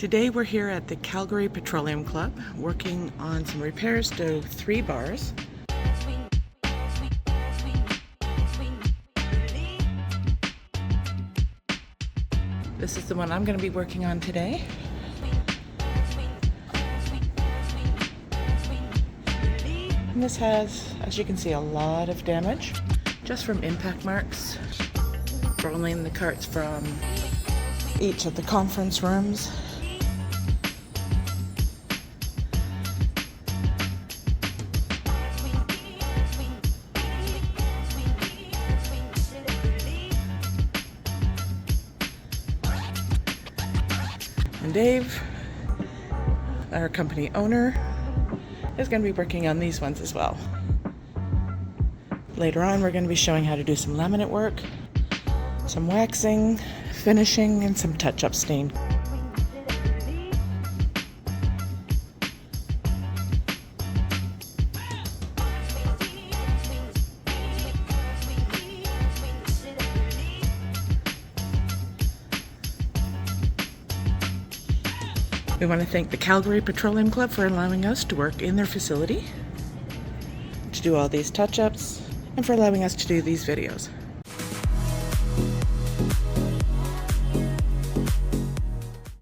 Today we're here at the Calgary Petroleum Club working on some repairs to 3 bars. This is the one I'm going to be working on today. And this has, as you can see, a lot of damage just from impact marks, rolling the carts from each of the conference rooms. And Dave, our company owner, is going to be working on these ones as well. Later on, we're going to be showing how to do some laminate work, some waxing, finishing, and some touch-up stain. We want to thank the Calgary Petroleum Club for allowing us to work in their facility, to do all these touch-ups, and for allowing us to do these videos.